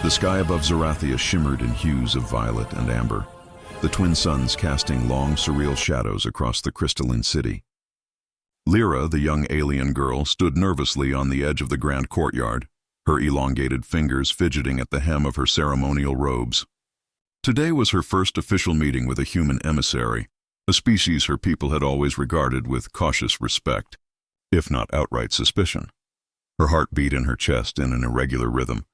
The sky above Zarathia shimmered in hues of violet and amber, the twin suns casting long, surreal shadows across the crystalline city. Lyra, the young alien girl, stood nervously on the edge of the grand courtyard, her elongated fingers fidgeting at the hem of her ceremonial robes. Today was her first official meeting with a human emissary, a species her people had always regarded with cautious respect, if not outright suspicion. Her heart beat in her chest in an irregular rhythm,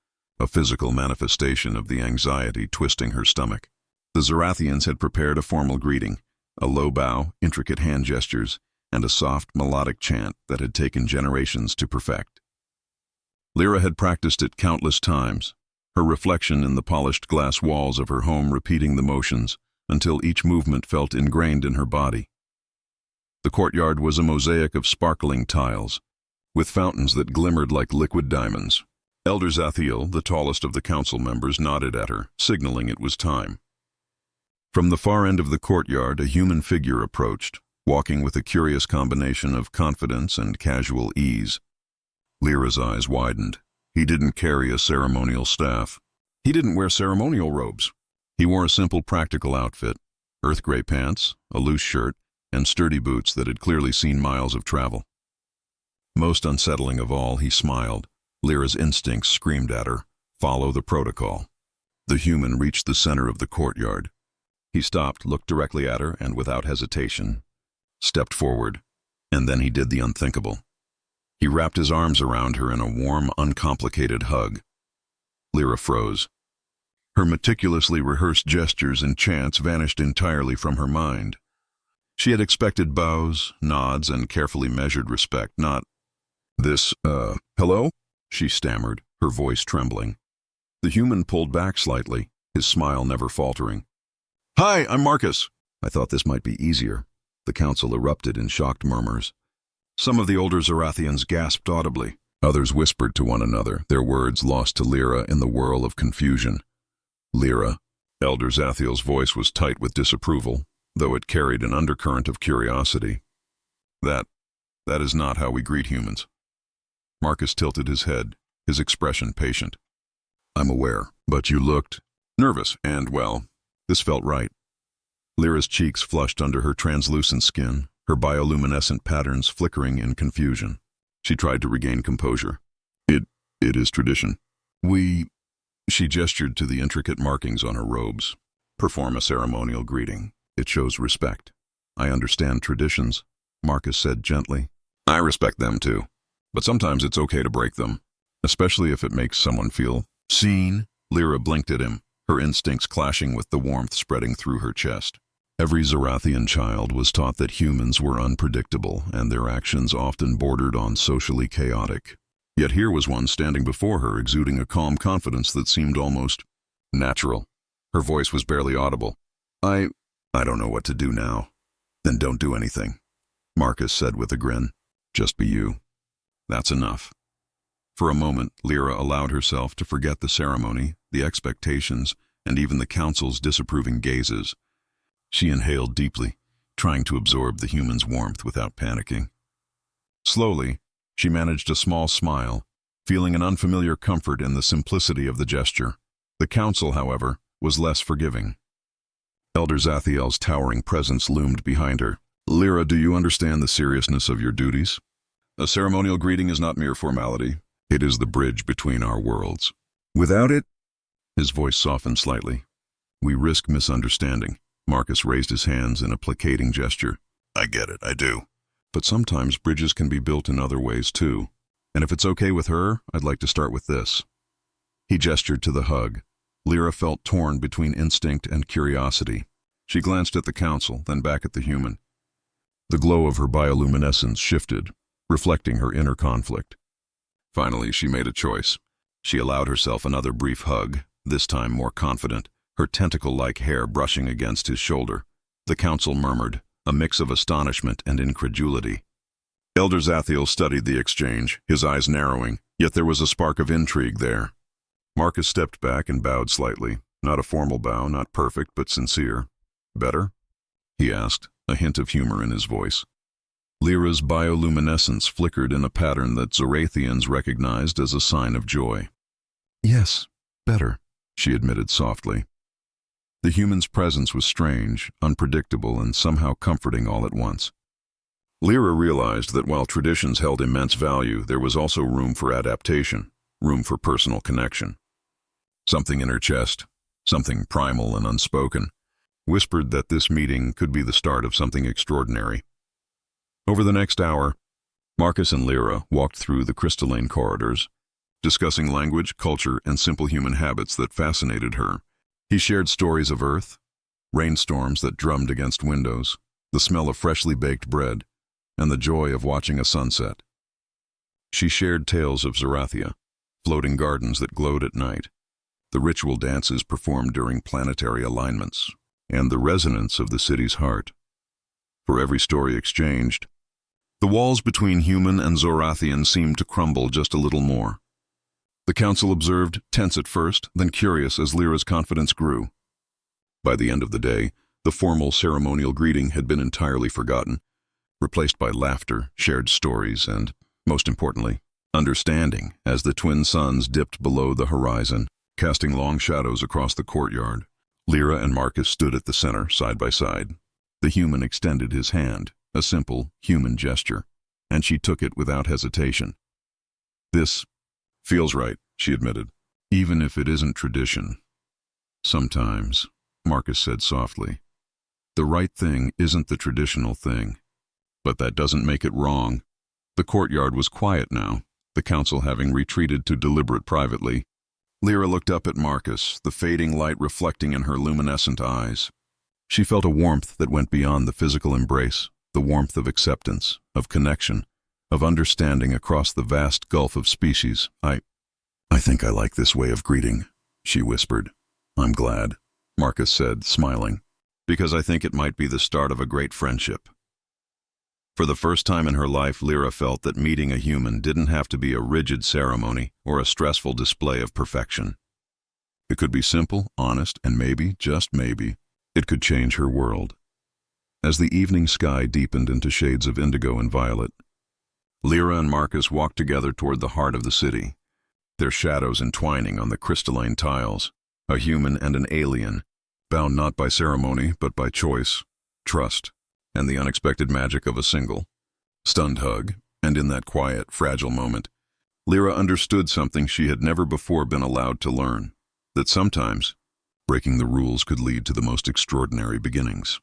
a physical manifestation of the anxiety twisting her stomach. The Zarathians had prepared a formal greeting, a low bow, intricate hand gestures, and a soft, melodic chant that had taken generations to perfect. Lyra had practiced it countless times, her reflection in the polished glass walls of her home repeating the motions until each movement felt ingrained in her body. The courtyard was a mosaic of sparkling tiles, with fountains that glimmered like liquid diamonds. Elder Zathiel, the tallest of the council members, nodded at her, signaling it was time. From the far end of the courtyard, a human figure approached, walking with a curious combination of confidence and casual ease. Lyra's eyes widened. He didn't carry a ceremonial staff. He didn't wear ceremonial robes. He wore a simple practical outfit, earth gray pants, a loose shirt, and sturdy boots that had clearly seen miles of travel. Most unsettling of all, he smiled. Lyra's instincts screamed at her, "Follow the protocol." The human reached the center of the courtyard. He stopped, looked directly at her, and without hesitation, stepped forward, and then he did the unthinkable. He wrapped his arms around her in a warm, uncomplicated hug. Lyra froze. Her meticulously rehearsed gestures and chants vanished entirely from her mind. She had expected bows, nods, and carefully measured respect, not this, hello? She stammered, her voice trembling. The human pulled back slightly, his smile never faltering. "Hi, I'm Marcus." I thought this might be easier. The council erupted in shocked murmurs. Some of the older Zarathians gasped audibly. Others whispered to one another, their words lost to Lyra in the whirl of confusion. Lyra. Elder Zathiel's voice was tight with disapproval, though it carried an undercurrent of curiosity. That is not how we greet humans." Marcus tilted his head, his expression patient. "I'm aware, but you looked nervous, and, well, this felt right." Lyra's cheeks flushed under her translucent skin, her bioluminescent patterns flickering in confusion. She tried to regain composure. It is tradition. She gestured to the intricate markings on her robes. "Perform a ceremonial greeting. It shows respect." "I understand traditions," Marcus said gently. "I respect them too. But sometimes it's okay to break them, especially if it makes someone feel seen." Lyra blinked at him, her instincts clashing with the warmth spreading through her chest. Every Zarathian child was taught that humans were unpredictable and their actions often bordered on socially chaotic. Yet here was one standing before her, exuding a calm confidence that seemed almost natural. Her voice was barely audible. I don't know what to do now." "Then don't do anything," Marcus said with a grin. "Just be you. That's enough." For a moment, Lyra allowed herself to forget the ceremony, the expectations, and even the council's disapproving gazes. She inhaled deeply, trying to absorb the human's warmth without panicking. Slowly, she managed a small smile, feeling an unfamiliar comfort in the simplicity of the gesture. The council, however, was less forgiving. Elder Zathiel's towering presence loomed behind her. "Lyra, do you understand the seriousness of your duties? A ceremonial greeting is not mere formality. It is the bridge between our worlds. Without it—" His voice softened slightly. "We risk misunderstanding." Marcus raised his hands in a placating gesture. "I get it, I do. But sometimes bridges can be built in other ways too. And if it's okay with her, I'd like to start with this." He gestured to the hug. Lyra felt torn between instinct and curiosity. She glanced at the council, then back at the human. The glow of her bioluminescence shifted, reflecting her inner conflict. Finally, she made a choice. She allowed herself another brief hug, this time more confident, her tentacle-like hair brushing against his shoulder. The council murmured, a mix of astonishment and incredulity. Elder Zathiel studied the exchange, his eyes narrowing, yet there was a spark of intrigue there. Marcus stepped back and bowed slightly, not a formal bow, not perfect, but sincere. "Better?" he asked, a hint of humor in his voice. Lyra's bioluminescence flickered in a pattern that Zarathians recognized as a sign of joy. "Yes, Better, she admitted softly. The human's presence was strange, unpredictable, and somehow comforting all at once. Lyra realized that while traditions held immense value, there was also room for adaptation, room for personal connection. Something in her chest, something primal and unspoken, whispered that this meeting could be the start of something extraordinary. Over the next hour, Marcus and Lyra walked through the crystalline corridors, discussing language, culture, and simple human habits that fascinated her. He shared stories of Earth, rainstorms that drummed against windows, the smell of freshly baked bread, and the joy of watching a sunset. She shared tales of Zerathia, floating gardens that glowed at night, the ritual dances performed during planetary alignments, and the resonance of the city's heart. For every story exchanged, the walls between human and Zorathian seemed to crumble just a little more. The council observed, tense at first, then curious as Lyra's confidence grew. By the end of the day, the formal ceremonial greeting had been entirely forgotten, replaced by laughter, shared stories, and, most importantly, understanding as the twin suns dipped below the horizon, casting long shadows across the courtyard. Lyra and Marcus stood at the center, side by side. The human extended his hand, a simple, human gesture, and she took it without hesitation. "This feels right," she admitted, "even if it isn't tradition." "Sometimes," Marcus said softly, "the right thing isn't the traditional thing. But that doesn't make it wrong." The courtyard was quiet now, the council having retreated to deliberate privately. Lyra looked up at Marcus, the fading light reflecting in her luminescent eyes. She felt a warmth that went beyond the physical embrace, the warmth of acceptance, of connection, of understanding across the vast gulf of species. I think I like this way of greeting," she whispered. "I'm glad," Marcus said, smiling, "because I think it might be the start of a great friendship." For the first time in her life, Lyra felt that meeting a human didn't have to be a rigid ceremony or a stressful display of perfection. It could be simple, honest, and maybe, just maybe, it could change her world. As the evening sky deepened into shades of indigo and violet, Lyra and Marcus walked together toward the heart of the city, their shadows entwining on the crystalline tiles, a human and an alien, bound not by ceremony but by choice, trust, and the unexpected magic of a single, stunned hug. And in that quiet, fragile moment, Lyra understood something she had never before been allowed to learn, that sometimes breaking the rules could lead to the most extraordinary beginnings.